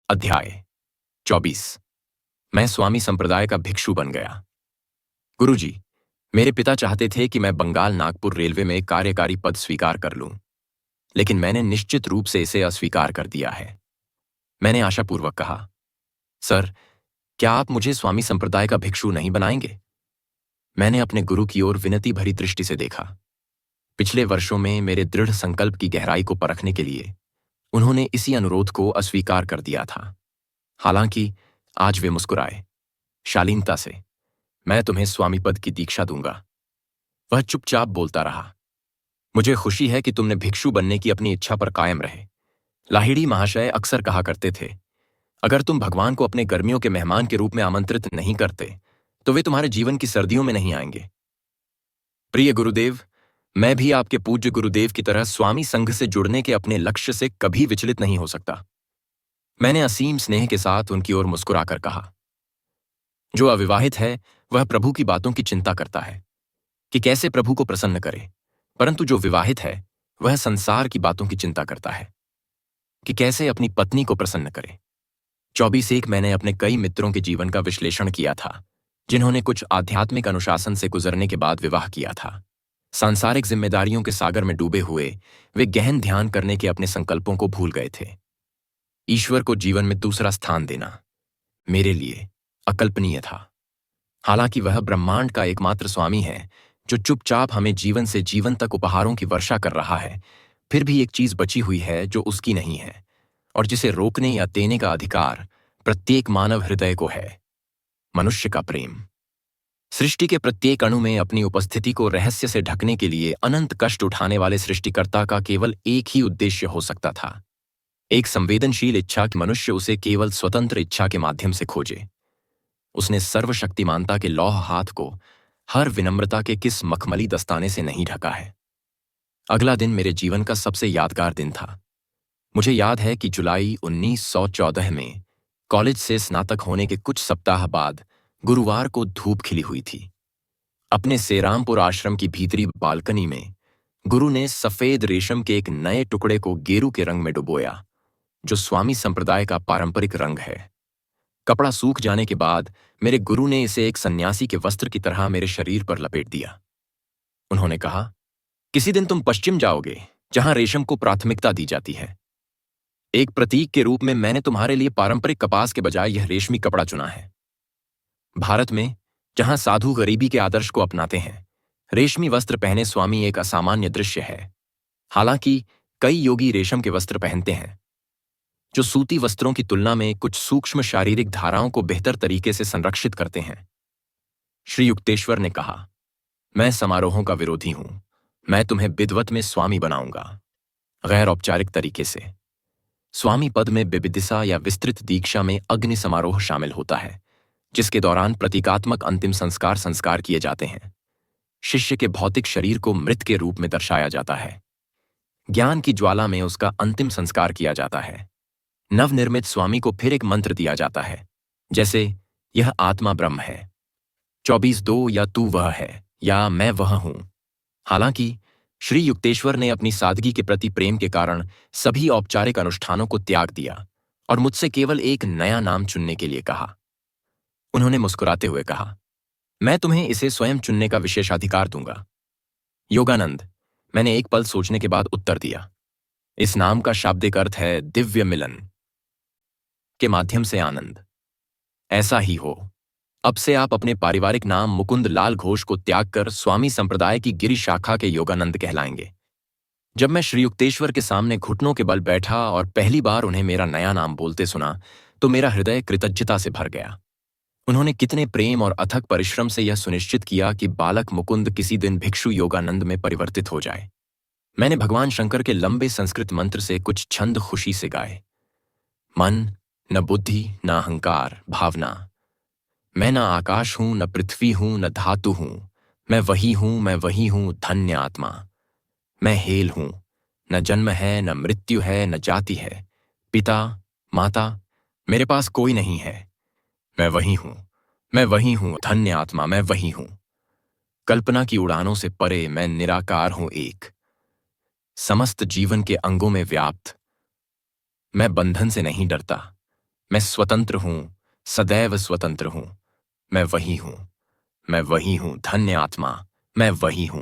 अध्याय 24। मैं स्वामी संप्रदाय का भिक्षु बन गया। गुरुजी, मेरे पिता चाहते थे कि मैं बंगाल नागपुर रेलवे में कार्यकारी पद स्वीकार कर लूं, लेकिन मैंने निश्चित रूप से इसे अस्वीकार कर दिया है। मैंने आशापूर्वक कहा, सर, क्या आप मुझे स्वामी संप्रदाय का भिक्षु नहीं बनाएंगे? मैंने अपने गुरु की ओर विनती भरी दृष्टि से देखा। पिछले वर्षों में मेरे दृढ़ संकल्प की गहराई को परखने के लिए उन्होंने इसी अनुरोध को अस्वीकार कर दिया था। हालांकि आज वे मुस्कुराए, शालीनता से, मैं तुम्हें स्वामी पद की दीक्षा दूंगा। वह चुपचाप बोलता रहा, मुझे खुशी है कि तुमने भिक्षु बनने की अपनी इच्छा पर कायम रहे। लाहिड़ी महाशय अक्सर कहा करते थे, अगर तुम भगवान को अपने गर्मियों के मेहमान के रूप में आमंत्रित नहीं करते तो वे तुम्हारे जीवन की सर्दियों में नहीं आएंगे। प्रिय गुरुदेव, मैं भी आपके पूज्य गुरुदेव की तरह स्वामी संघ से जुड़ने के अपने लक्ष्य से कभी विचलित नहीं हो सकता। मैंने असीम स्नेह के साथ उनकी ओर मुस्कुराकर कहा, जो अविवाहित है वह प्रभु की बातों की चिंता करता है कि कैसे प्रभु को प्रसन्न करे, परंतु जो विवाहित है वह संसार की बातों की चिंता करता है कि कैसे अपनी पत्नी को प्रसन्न करे। 24 मैंने अपने कई मित्रों के जीवन का विश्लेषण किया था, जिन्होंने कुछ आध्यात्मिक अनुशासन से गुजरने के बाद विवाह किया था। सांसारिक जिम्मेदारियों के सागर में डूबे हुए वे गहन ध्यान करने के अपने संकल्पों को भूल गए थे। ईश्वर को जीवन में दूसरा स्थान देना मेरे लिए अकल्पनीय था। हालांकि वह ब्रह्मांड का एकमात्र स्वामी है जो चुपचाप हमें जीवन से जीवन तक उपहारों की वर्षा कर रहा है, फिर भी एक चीज बची हुई है जो उसकी नहीं है और जिसे रोकने या देने का अधिकार प्रत्येक मानव हृदय को है, मनुष्य का प्रेम। सृष्टि के प्रत्येक अणु में अपनी उपस्थिति को रहस्य से ढकने के लिए अनंत कष्ट उठाने वाले सृष्टिकर्ता का केवल एक ही उद्देश्य हो सकता था, एक संवेदनशील इच्छा कि मनुष्य उसे केवल स्वतंत्र इच्छा के माध्यम से खोजे। उसने सर्वशक्तिमानता के लौह हाथ को हर विनम्रता के किस मखमली दस्ताने से नहीं ढका है। अगला दिन मेरे जीवन का सबसे यादगार दिन था। मुझे याद है कि जुलाई 1914 में कॉलेज से स्नातक होने के कुछ सप्ताह बाद गुरुवार को धूप खिली हुई थी। अपने सेरामपुर आश्रम की भीतरी बालकनी में गुरु ने सफेद रेशम के एक नए टुकड़े को गेरू के रंग में डुबोया, जो स्वामी संप्रदाय का पारंपरिक रंग है। कपड़ा सूख जाने के बाद मेरे गुरु ने इसे एक सन्यासी के वस्त्र की तरह मेरे शरीर पर लपेट दिया। उन्होंने कहा, किसी दिन तुम पश्चिम जाओगे जहां रेशम को प्राथमिकता दी जाती है। एक प्रतीक के रूप में मैंने तुम्हारे लिए पारंपरिक कपास के बजाय यह रेशमी कपड़ा चुना है। भारत में, जहां साधु गरीबी के आदर्श को अपनाते हैं, रेशमी वस्त्र पहने स्वामी एक असामान्य दृश्य है। हालांकि कई योगी रेशम के वस्त्र पहनते हैं जो सूती वस्त्रों की तुलना में कुछ सूक्ष्म शारीरिक धाराओं को बेहतर तरीके से संरक्षित करते हैं। श्री युक्तेश्वर ने कहा, मैं समारोहों का विरोधी हूं। मैं तुम्हें विद्वत में स्वामी बनाऊंगा, गैर औपचारिक तरीके से। स्वामी पद में बिबिदिसा या विस्तृत दीक्षा में अग्नि समारोह शामिल होता है, जिसके दौरान प्रतीकात्मक अंतिम संस्कार किए जाते हैं। शिष्य के भौतिक शरीर को मृत के रूप में दर्शाया जाता है। ज्ञान की ज्वाला में उसका अंतिम संस्कार किया जाता है। नवनिर्मित स्वामी को फिर एक मंत्र दिया जाता है, जैसे यह आत्मा ब्रह्म है, 24 या तू वह है या मैं वह हूं। हालांकि श्री युक्तेश्वर ने अपनी सादगी के प्रति प्रेम के कारण सभी औपचारिक अनुष्ठानों को त्याग दिया और मुझसे केवल एक नया नाम चुनने के लिए कहा। उन्होंने मुस्कुराते हुए कहा, मैं तुम्हें इसे स्वयं चुनने का विशेषाधिकार दूंगा। योगानंद, मैंने एक पल सोचने के बाद उत्तर दिया। इस नाम का शाब्दिक अर्थ है दिव्य मिलन के माध्यम से आनंद। ऐसा ही हो। अब से आप अपने पारिवारिक नाम मुकुंद लाल घोष को त्याग कर स्वामी संप्रदाय की गिरि शाखा के योगानंद कहलाएंगे। जब मैं श्री युक्तेश्वर के सामने घुटनों के बल बैठा और पहली बार उन्हें मेरा नया नाम बोलते सुना तो मेरा हृदय कृतज्ञता से भर गया। उन्होंने कितने प्रेम और अथक परिश्रम से यह सुनिश्चित किया कि बालक मुकुंद किसी दिन भिक्षु योगानंद में परिवर्तित हो जाए। मैंने भगवान शंकर के लंबे संस्कृत मंत्र से कुछ छंद खुशी से गाए। मन, न बुद्धि, न अहंकार, भावना। मैं न आकाश हूं, न पृथ्वी हूं, न धातु हूं। मैं वही हूं, धन्य आत्मा। मैं हेल हूं, न जन्म है, न मृत्यु है, न जाति है, पिता माता मेरे पास कोई नहीं है। मैं वही हूं, धन्य आत्मा, मैं वही हूं। कल्पना की उड़ानों से परे मैं निराकार हूं, एक समस्त जीवन के अंगों में व्याप्त। मैं बंधन से नहीं डरता, मैं स्वतंत्र हूं, सदैव स्वतंत्र हूं। मैं वही हूं, मैं वही हूं, धन्य आत्मा, मैं वही हूं।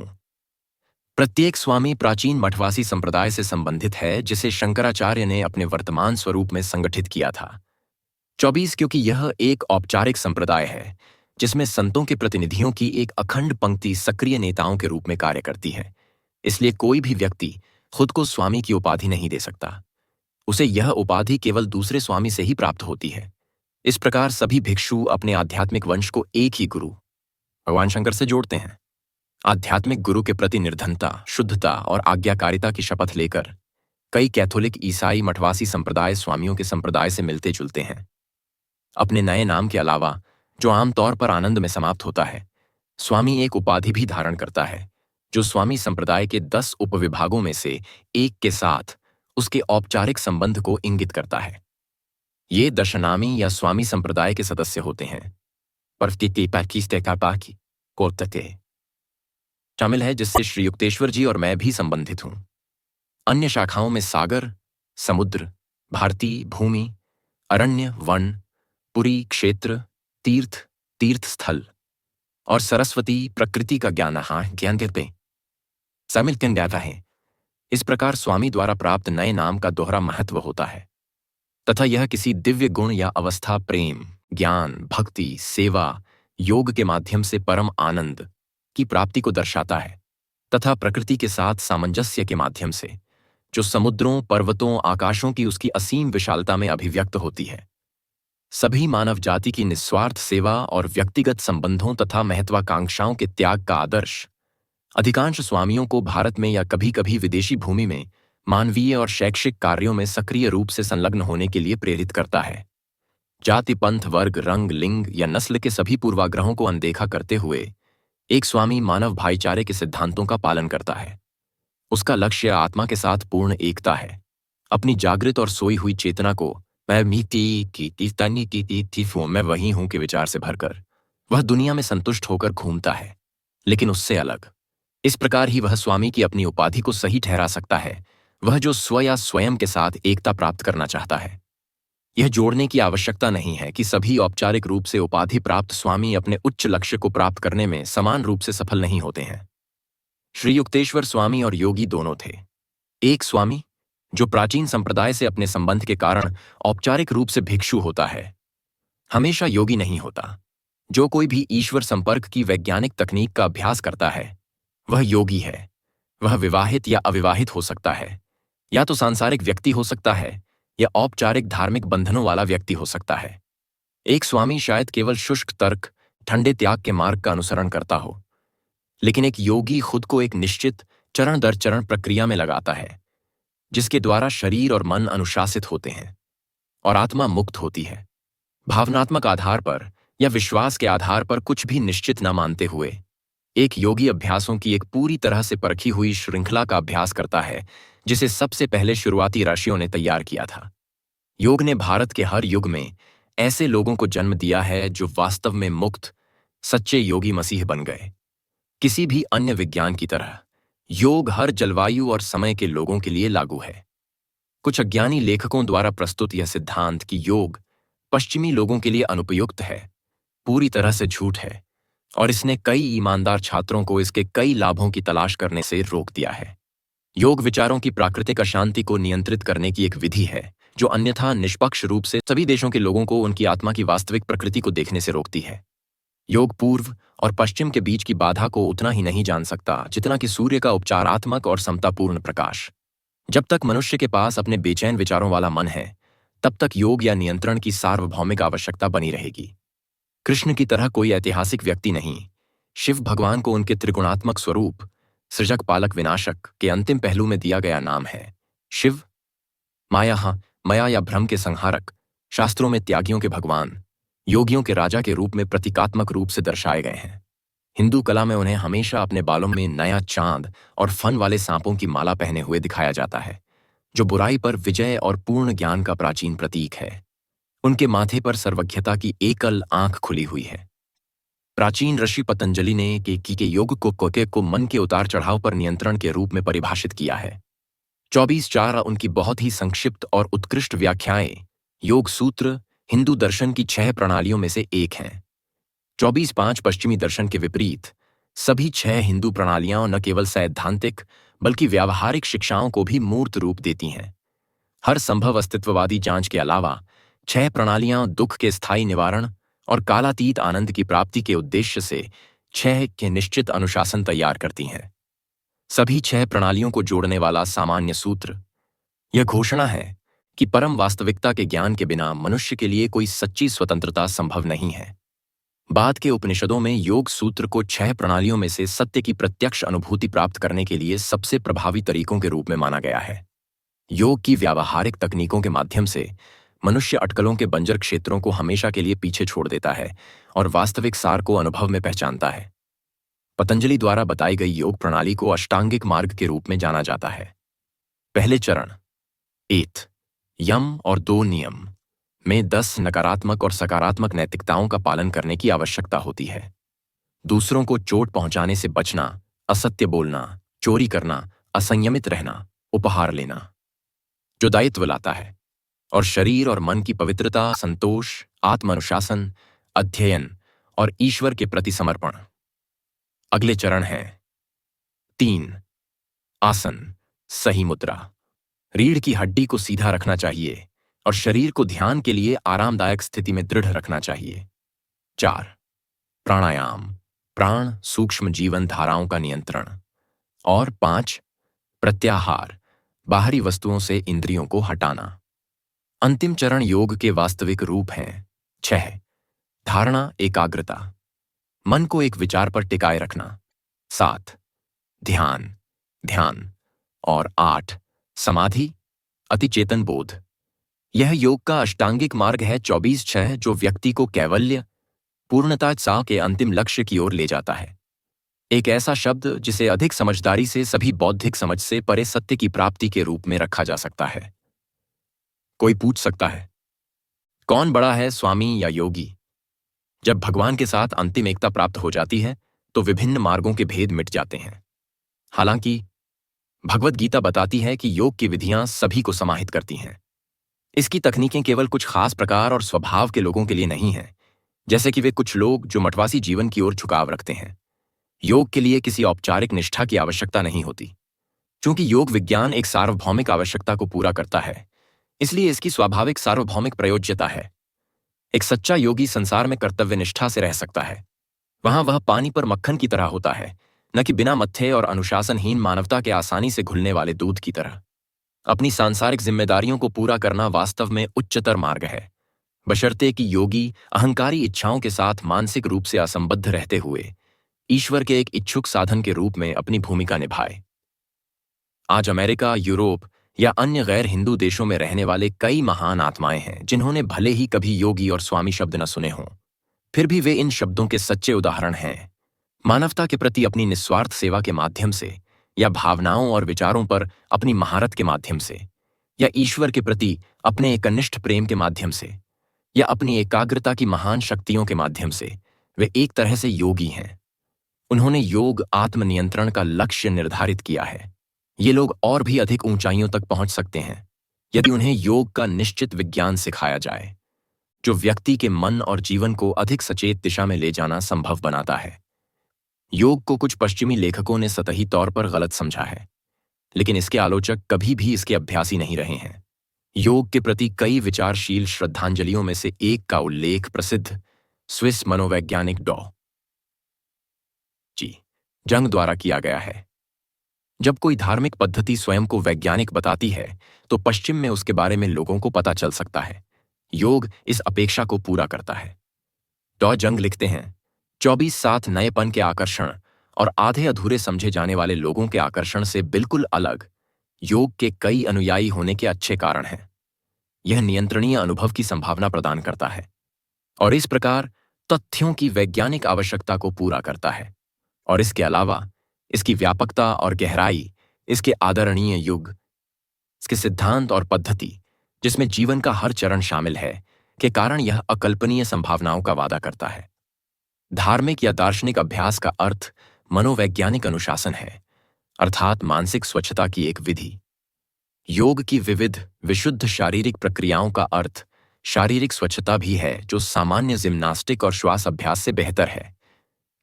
प्रत्येक स्वामी प्राचीन मठवासी संप्रदाय से संबंधित है, जिसे शंकराचार्य ने अपने वर्तमान स्वरूप में संगठित किया था। 24 क्योंकि यह एक औपचारिक संप्रदाय है जिसमें संतों के प्रतिनिधियों की एक अखंड पंक्ति सक्रिय नेताओं के रूप में कार्य करती है, इसलिए कोई भी व्यक्ति खुद को स्वामी की उपाधि नहीं दे सकता। उसे यह उपाधि केवल दूसरे स्वामी से ही प्राप्त होती है। इस प्रकार सभी भिक्षु अपने आध्यात्मिक वंश को एक ही गुरु भगवान शंकर से जोड़ते हैं। आध्यात्मिक गुरु के प्रति निर्धनता, शुद्धता और आज्ञाकारिता की शपथ लेकर कई कैथोलिक, ईसाई, मठवासी संप्रदाय स्वामियों के संप्रदाय से मिलते जुलते हैं। अपने नए नाम के अलावा, जो आमतौर पर आनंद में समाप्त होता है, स्वामी एक उपाधि भी धारण करता है जो स्वामी संप्रदाय के 10 उपविभागों में से एक के साथ उसके औपचारिक संबंध को इंगित करता है। ये दशनामी या स्वामी संप्रदाय के सदस्य होते हैं। शामिल है, जिससे श्री युक्तेश्वर जी और मैं भी संबंधित हूं। अन्य शाखाओं में सागर, समुद्र, भारती, भूमि, अरण्य, वन, पुरी, क्षेत्र, तीर्थ, तीर्थ स्थल और सरस्वती, प्रकृति का ज्ञान देते शामिल किया जाता है। इस प्रकार स्वामी द्वारा प्राप्त नए नाम का दोहरा महत्व होता है तथा यह किसी दिव्य गुण या अवस्था, प्रेम, ज्ञान, भक्ति, सेवा, योग के माध्यम से परम आनंद की प्राप्ति को दर्शाता है तथा प्रकृति के साथ सामंजस्य के माध्यम से, जो समुद्रों, पर्वतों, आकाशों की उसकी असीम विशालता में अभिव्यक्त होती है। सभी मानव जाति की निस्वार्थ सेवा और व्यक्तिगत संबंधों तथा महत्वाकांक्षाओं के त्याग का आदर्श अधिकांश स्वामियों को भारत में या कभी कभी विदेशी भूमि में मानवीय और शैक्षिक कार्यों में सक्रिय रूप से संलग्न होने के लिए प्रेरित करता है। जाति, पंथ, वर्ग, रंग, लिंग या नस्ल के सभी पूर्वाग्रहों को अनदेखा करते हुए एक स्वामी मानव भाईचारे के सिद्धांतों का पालन करता है। उसका लक्ष्य आत्मा के साथ पूर्ण एकता है। अपनी जागृत और सोई हुई चेतना को मैं वही हूं के विचार से भरकर वह दुनिया में संतुष्ट होकर घूमता है, लेकिन उससे अलग। इस प्रकार ही वह स्वामी की अपनी उपाधि को सही ठहरा सकता है, वह जो स्व या स्वयं के साथ एकता प्राप्त करना चाहता है। यह जोड़ने की आवश्यकता नहीं है कि सभी औपचारिक रूप से उपाधि प्राप्त स्वामी अपने उच्च लक्ष्य को प्राप्त करने में समान रूप से सफल नहीं होते हैं। श्री युक्तेश्वर स्वामी और योगी दोनों थे। एक स्वामी जो प्राचीन संप्रदाय से अपने संबंध के कारण औपचारिक रूप से भिक्षु होता है, हमेशा योगी नहीं होता। जो कोई भी ईश्वर संपर्क की वैज्ञानिक तकनीक का अभ्यास करता है, वह योगी है। वह विवाहित या अविवाहित हो सकता है, या तो सांसारिक व्यक्ति हो सकता है या औपचारिक धार्मिक बंधनों वाला व्यक्ति हो सकता है। एक स्वामी शायद केवल शुष्क तर्क, ठंडे त्याग के मार्ग का अनुसरण करता हो, लेकिन एक योगी खुद को एक निश्चित चरण दर चरण प्रक्रिया में लगाता है, जिसके द्वारा शरीर और मन अनुशासित होते हैं और आत्मा मुक्त होती है। भावनात्मक आधार पर या विश्वास के आधार पर कुछ भी निश्चित न मानते हुए एक योगी अभ्यासों की एक पूरी तरह से परखी हुई श्रृंखला का अभ्यास करता है, जिसे सबसे पहले शुरुआती ऋषियों ने तैयार किया था। योग ने भारत के हर युग में ऐसे लोगों को जन्म दिया है जो वास्तव में मुक्त, सच्चे योगी मसीह बन गए। किसी भी अन्य विज्ञान की तरह योग हर जलवायु और समय के लोगों के लिए लागू है। कुछ अज्ञानी लेखकों द्वारा प्रस्तुत यह सिद्धांत कि योग पश्चिमी लोगों के लिए अनुपयुक्त है, पूरी तरह से झूठ है और इसने कई ईमानदार छात्रों को इसके कई लाभों की तलाश करने से रोक दिया है। योग विचारों की प्राकृतिक अशांति को नियंत्रित करने की एक विधि है जो अन्यथा निष्पक्ष रूप से सभी देशों के लोगों को उनकी आत्मा की वास्तविक प्रकृति को देखने से रोकती है। योग पूर्व और पश्चिम के बीच की बाधा को उतना ही नहीं जान सकता जितना कि सूर्य का उपचारात्मक और समतापूर्ण प्रकाश। जब तक मनुष्य के पास अपने बेचैन विचारों वाला मन है, तब तक योग या नियंत्रण की सार्वभौमिक आवश्यकता बनी रहेगी। कृष्ण की तरह कोई ऐतिहासिक व्यक्ति नहीं, शिव भगवान को उनके त्रिगुणात्मक स्वरूप, सृजक, पालक, विनाशक के अंतिम पहलू में दिया गया नाम है। शिव माया या भ्रम के संहारक, शास्त्रों में त्यागियों के भगवान, योगियों के राजा के रूप में प्रतीकात्मक रूप से दर्शाए गए हैं। हिंदू कला में उन्हें हमेशा अपने बालों में नया चांद और फन वाले सांपों की माला पहने हुए दिखाया जाता है, जो बुराई पर विजय और पूर्ण ज्ञान का प्राचीन प्रतीक है। उनके माथे पर सर्वज्ञता की एकल आंख खुली हुई है। प्राचीन ऋषि पतंजलि ने के योग को मन के उतार चढ़ाव पर नियंत्रण के रूप में परिभाषित किया है। 24 उनकी बहुत ही संक्षिप्त और उत्कृष्ट व्याख्याएं योग सूत्र, हिंदू दर्शन की 6 प्रणालियों में से एक हैं। 24/5 पश्चिमी दर्शन के विपरीत सभी 6 हिंदू प्रणालियां न केवल सैद्धांतिक बल्कि व्यावहारिक शिक्षाओं को भी मूर्त रूप देती हैं। हर संभव अस्तित्ववादी जांच के अलावा 6 प्रणालियां दुख के स्थायी निवारण और कालातीत आनंद की प्राप्ति के उद्देश्य से 6 के निश्चित अनुशासन तैयार करती हैं। सभी 6 प्रणालियों को जोड़ने वाला सामान्य सूत्र यह घोषणा है कि परम वास्तविकता के ज्ञान के बिना मनुष्य के लिए कोई सच्ची स्वतंत्रता संभव नहीं है। बाद के उपनिषदों में योग सूत्र को 6 प्रणालियों में से सत्य की प्रत्यक्ष अनुभूति प्राप्त करने के लिए सबसे प्रभावी तरीकों के रूप में माना गया है। योग की व्यावहारिक तकनीकों के माध्यम से मनुष्य अटकलों के बंजर क्षेत्रों को हमेशा के लिए पीछे छोड़ देता है और वास्तविक सार को अनुभव में पहचानता है। पतंजलि द्वारा बताई गई योग प्रणाली को अष्टांगिक मार्ग के रूप में जाना जाता है। पहले चरण एथ यम और 2 नियम में 10 नकारात्मक और सकारात्मक नैतिकताओं का पालन करने की आवश्यकता होती है। दूसरों को चोट पहुंचाने से बचना, असत्य बोलना, चोरी करना, असंयमित रहना, उपहार लेना, जो दायित्व लाता है, और शरीर और मन की पवित्रता, संतोष, आत्मानुशासन, अध्ययन और ईश्वर के प्रति समर्पण। अगले चरण हैं 3 आसन, सही मुद्रा। रीढ़ की हड्डी को सीधा रखना चाहिए और शरीर को ध्यान के लिए आरामदायक स्थिति में दृढ़ रखना चाहिए। 4 प्राणायाम, प्राण सूक्ष्म जीवन धाराओं का नियंत्रण। और 5 प्रत्याहार, बाहरी वस्तुओं से इंद्रियों को हटाना। अंतिम चरण योग के वास्तविक रूप हैं। 6 धारणा, एकाग्रता, मन को एक विचार पर टिकाए रखना। 7 ध्यान, ध्यान। और 8 समाधि, अतिचेतन बोध। यह योग का अष्टांगिक मार्ग है 24/6 जो व्यक्ति को कैवल्य, पूर्णता सा के अंतिम लक्ष्य की ओर ले जाता है। एक ऐसा शब्द जिसे अधिक समझदारी से सभी बौद्धिक समझ से परे सत्य की प्राप्ति के रूप में रखा जा सकता है। कोई पूछ सकता है, कौन बड़ा है, स्वामी या योगी? जब भगवान के साथ अंतिम एकता प्राप्त हो जाती है तो विभिन्न मार्गों के भेद मिट जाते हैं। हालांकि भगवद गीता बताती है कि योग की विधियां सभी को समाहित करती हैं। इसकी तकनीकें केवल कुछ खास प्रकार और स्वभाव के लोगों के लिए नहीं हैं, जैसे कि वे कुछ लोग जो मठवासी जीवन की ओर झुकाव रखते हैं। योग के लिए किसी औपचारिक निष्ठा की आवश्यकता नहीं होती। चूंकि योग विज्ञान एक सार्वभौमिक आवश्यकता को पूरा करता है, इसलिए इसकी स्वाभाविक सार्वभौमिक प्रयोज्यता है। एक सच्चा योगी संसार में कर्तव्य निष्ठा से रह सकता है। वहां वह पानी पर मक्खन की तरह होता है, न कि बिना मत्थे और अनुशासनहीन मानवता के आसानी से घुलने वाले दूध की तरह। अपनी सांसारिक जिम्मेदारियों को पूरा करना वास्तव में उच्चतर मार्ग है, बशर्ते कि योगी अहंकारी इच्छाओं के साथ मानसिक रूप से असंबद्ध रहते हुए ईश्वर के एक इच्छुक साधन के रूप में अपनी भूमिका निभाए। आज अमेरिका, यूरोप या अन्य गैर हिंदू देशों में रहने वाले कई महान आत्माएं हैं जिन्होंने भले ही कभी योगी और स्वामी शब्द न सुने हों, फिर भी वे इन शब्दों के सच्चे उदाहरण हैं। मानवता के प्रति अपनी निस्वार्थ सेवा के माध्यम से, या भावनाओं और विचारों पर अपनी महारत के माध्यम से, या ईश्वर के प्रति अपने एकनिष्ठ प्रेम के माध्यम से, या अपनी एकाग्रता की महान शक्तियों के माध्यम से वे एक तरह से योगी हैं। उन्होंने योग आत्मनियंत्रण का लक्ष्य निर्धारित किया है। ये लोग और भी अधिक ऊंचाइयों तक पहुंच सकते हैं यदि उन्हें योग का निश्चित विज्ञान सिखाया जाए, जो व्यक्ति के मन और जीवन को अधिक सचेत दिशा में ले जाना संभव बनाता है। योग को कुछ पश्चिमी लेखकों ने सतही तौर पर गलत समझा है, लेकिन इसके आलोचक कभी भी इसके अभ्यासी नहीं रहे हैं। योग के प्रति कई विचारशील श्रद्धांजलियों में से एक का उल्लेख प्रसिद्ध स्विस मनोवैज्ञानिक डॉ. जी. जंग द्वारा किया गया है। जब कोई धार्मिक पद्धति स्वयं को वैज्ञानिक बताती है तो पश्चिम में उसके बारे में लोगों को पता चल सकता है। योग इस अपेक्षा को पूरा करता है। डॉ. जंग लिखते हैं, 24/7 नएपन के आकर्षण और आधे अधूरे समझे जाने वाले लोगों के आकर्षण से बिल्कुल अलग योग के कई अनुयायी होने के अच्छे कारण हैं। यह नियंत्रणीय अनुभव की संभावना प्रदान करता है और इस प्रकार तथ्यों की वैज्ञानिक आवश्यकता को पूरा करता है। और इसके अलावा इसकी व्यापकता और गहराई, इसके आदरणीय युग, इसके सिद्धांत और पद्धति, जिसमें जीवन का हर चरण शामिल है, के कारण यह अकल्पनीय संभावनाओं का वादा करता है। धार्मिक या दार्शनिक अभ्यास का अर्थ मनोवैज्ञानिक अनुशासन है, अर्थात मानसिक स्वच्छता की एक विधि। योग की विविध विशुद्ध शारीरिक प्रक्रियाओं का अर्थ शारीरिक स्वच्छता भी है जो सामान्य जिम्नास्टिक और श्वास अभ्यास से बेहतर है,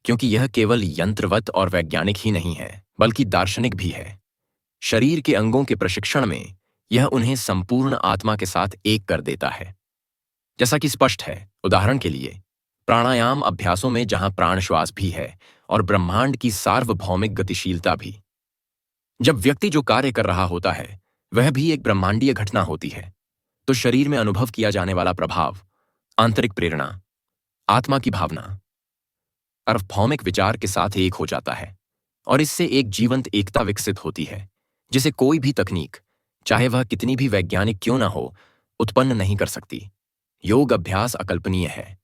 क्योंकि यह केवल यंत्रवत और वैज्ञानिक ही नहीं है बल्कि दार्शनिक भी है। शरीर के अंगों के प्रशिक्षण में यह उन्हें संपूर्ण आत्मा के साथ एक कर देता है। जैसा कि स्पष्ट है, उदाहरण के लिए प्राणायाम अभ्यासों में जहां प्राण श्वास भी है और ब्रह्मांड की सार्वभौमिक गतिशीलता भी। जब व्यक्ति जो कार्य कर रहा होता है वह भी एक ब्रह्मांडीय घटना होती है, तो शरीर में अनुभव किया जाने वाला प्रभाव, आंतरिक प्रेरणा, आत्मा की भावना सार्वभौमिक विचार के साथ एक हो जाता है और इससे एक जीवंत एकता विकसित होती है जिसे कोई भी तकनीक, चाहे वह कितनी भी वैज्ञानिक क्यों ना हो, उत्पन्न नहीं कर सकती। योग अभ्यास अकल्पनीय है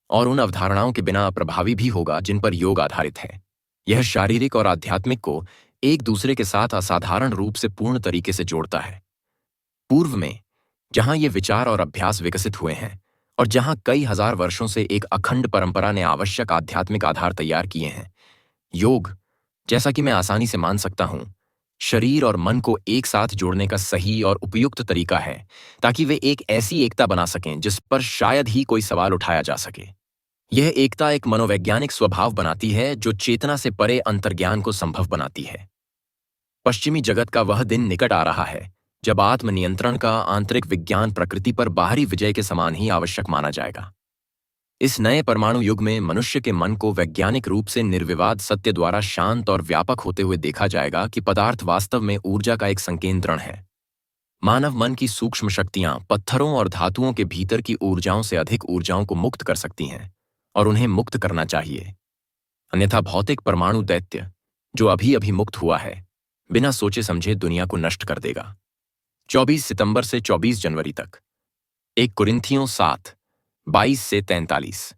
और उन अवधारणाओं के बिना अप्रभावी भी होगा जिन पर योग आधारित है। यह शारीरिक और आध्यात्मिक को एक दूसरे के साथ असाधारण रूप से पूर्ण तरीके से जोड़ता है। पूर्व में जहां ये विचार और अभ्यास विकसित हुए हैं और जहां कई हजार वर्षों से एक अखंड परंपरा ने आवश्यक आध्यात्मिक आधार तैयार किए हैं, योग, जैसा कि मैं आसानी से मान सकता हूं, शरीर और मन को एक साथ जोड़ने का सही और उपयुक्त तरीका है ताकि वे एक ऐसी एकता बना सकें जिस पर शायद ही कोई सवाल उठाया जा सके। यह एकता एक मनोवैज्ञानिक स्वभाव बनाती है जो चेतना से परे अंतर्ज्ञान को संभव बनाती है। पश्चिमी जगत का वह दिन निकट आ रहा है जब आत्मनियंत्रण का आंतरिक विज्ञान प्रकृति पर बाहरी विजय के समान ही आवश्यक माना जाएगा। इस नए परमाणु युग में मनुष्य के मन को वैज्ञानिक रूप से निर्विवाद सत्य द्वारा शांत और व्यापक होते हुए देखा जाएगा कि पदार्थ वास्तव में ऊर्जा का एक संकेंद्रण है। मानव मन की सूक्ष्म शक्तियां पत्थरों और धातुओं के भीतर की ऊर्जाओं से अधिक ऊर्जाओं को मुक्त कर सकती हैं और उन्हें मुक्त करना चाहिए। अन्यथा भौतिक परमाणु दैत्य, जो अभी अभी मुक्त हुआ है, बिना सोचे समझे दुनिया को नष्ट कर देगा। 24 सितंबर से 24 जनवरी तक 1 कुरिन्थियों 7, 22 से 43।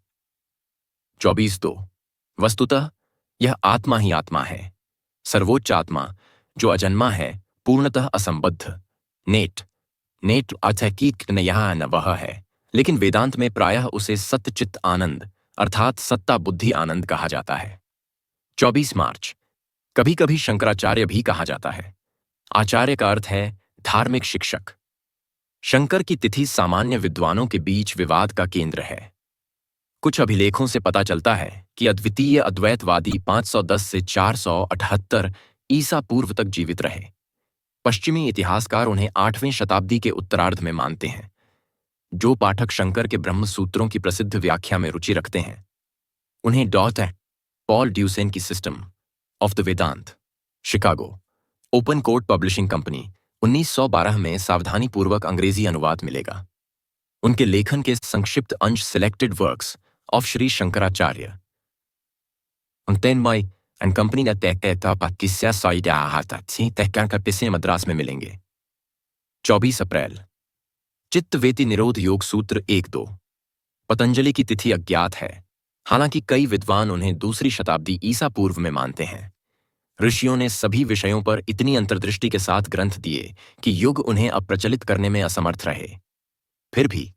24:2 वस्तुतः यह आत्मा ही आत्मा है, सर्वोच्च आत्मा जो अजन्मा है, पूर्णतः असंबद्ध। नेट अथैकिक न यह न वह है, लेकिन वेदांत में प्रायः उसे सत्यचित्त आनंद अर्थात सत्ता बुद्धि आनंद कहा जाता है। 24 मार्च कभी कभी शंकराचार्य भी कहा जाता है। आचार्य का अर्थ है धार्मिक शिक्षक। शंकर की तिथि सामान्य विद्वानों के बीच विवाद का केंद्र है। कुछ अभिलेखों से पता चलता है कि अद्वितीय अद्वैतवादी 510 से 478 ईसा पूर्व तक जीवित रहे। पश्चिमी इतिहासकार उन्हें 8वीं शताब्दी के उत्तरार्ध में मानते हैं। जो पाठक शंकर के ब्रह्म सूत्रों की प्रसिद्ध व्याख्या में रुचि रखते हैं उन्हें पॉल ड्यूसेन की system of the Vedanta, Chicago, open court publishing company, 1912 में सावधानीपूर्वक अंग्रेजी अनुवाद मिलेगा। उनके लेखन के संक्षिप्त अंश selected works of Shri Shankaracharya and company Madras में मिलेंगे। 24 अप्रैल चित्तवेती निरोध योग सूत्र 1-2। पतंजलि की तिथि अज्ञात है, हालांकि कई विद्वान उन्हें दूसरी शताब्दी ईसा पूर्व में मानते हैं। ऋषियों ने सभी विषयों पर इतनी अंतर्दृष्टि के साथ ग्रंथ दिए कि युग उन्हें अप्रचलित करने में असमर्थ रहे। फिर भी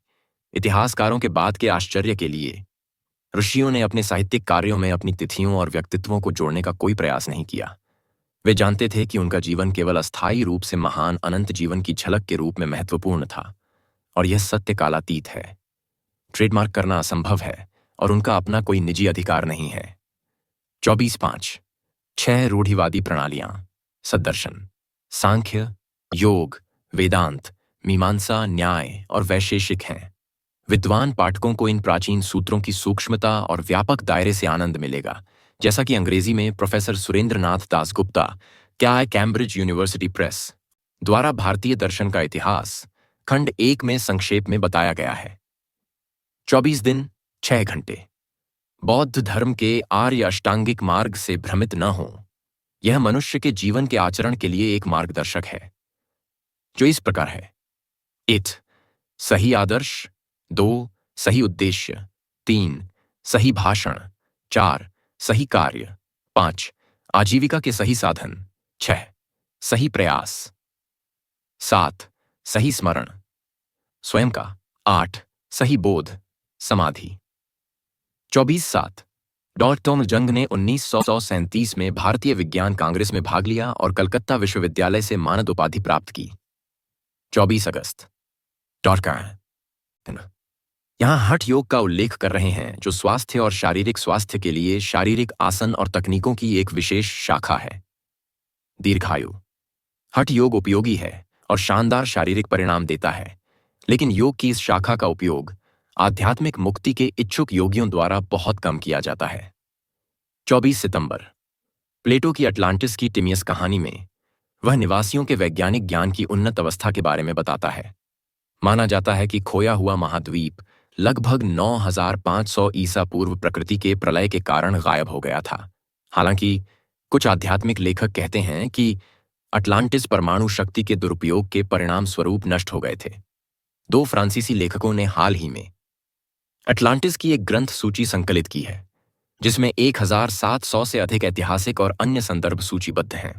इतिहासकारों के बाद के आश्चर्य के लिए ऋषियों ने अपने साहित्यिक कार्यों में अपनी तिथियों और व्यक्तित्वों को जोड़ने का कोई प्रयास नहीं किया। वे जानते थे कि उनका जीवन केवल अस्थायी रूप से महान अनंत जीवन की झलक के रूप में महत्वपूर्ण था और यह सत्य कालातीत है। ट्रेडमार्क करना असंभव है और उनका अपना कोई निजी अधिकार नहीं है। 24/5 6 रूढ़िवादी प्रणालियां, सद्दर्शन, सांख्य, योग, वेदांत, मीमांसा, न्याय और वैशेषिक हैं। विद्वान पाठकों को इन प्राचीन सूत्रों की सूक्ष्मता और व्यापक दायरे से आनंद मिलेगा, जैसा कि अंग्रेजी में professor Surendranath Dasgupta, Cambridge university press द्वारा भारतीय दर्शन का इतिहास खंड 1 में संक्षेप में बताया गया है। 24 दिन 6 घंटे। बौद्ध धर्म के आर्य अष्टांगिक मार्ग से भ्रमित न हो। यह मनुष्य के जीवन के आचरण के लिए एक मार्गदर्शक है जो इस प्रकार है: 1 सही आदर्श, 2 सही उद्देश्य, 3 सही भाषण, 4 सही कार्य, 5 आजीविका के सही साधन, 6 सही प्रयास, 7 सही स्मरण स्वयं का, 8 सही बोध समाधि। 24/7 टॉम जंग ने 1937 में भारतीय विज्ञान कांग्रेस में भाग लिया और कलकत्ता विश्वविद्यालय से मानद उपाधि प्राप्त की। 24 अगस्त यहाँ हठ योग का उल्लेख कर रहे हैं, जो स्वास्थ्य और शारीरिक स्वास्थ्य के लिए शारीरिक आसन और तकनीकों की एक विशेष शाखा है। दीर्घायु। हठ योग उपयोगी है और शानदार शारीरिक परिणाम देता है, लेकिन योग की इस शाखा का उपयोग आध्यात्मिक मुक्ति के इच्छुक योगियों द्वारा बहुत कम किया जाता है। 24 सितंबर। प्लेटो की अटलांटिस की टिमियस कहानी में वह निवासियों के वैज्ञानिक ज्ञान की उन्नत अवस्था के बारे में बताता है। माना जाता है कि खोया हुआ महाद्वीप लगभग 9500 ईसा पूर्व प्रकृति के प्रलय के कारण गायब हो गया था। हालांकि कुछ आध्यात्मिक लेखक कहते हैं कि अटलांटिस परमाणु शक्ति के दुरुपयोग के परिणाम स्वरूप नष्ट हो गए थे। 2 फ्रांसीसी लेखकों ने हाल ही में अटलांटिस की एक ग्रंथ सूची संकलित की है, जिसमें 1700 से अधिक ऐतिहासिक और अन्य संदर्भ सूचीबद्ध हैं।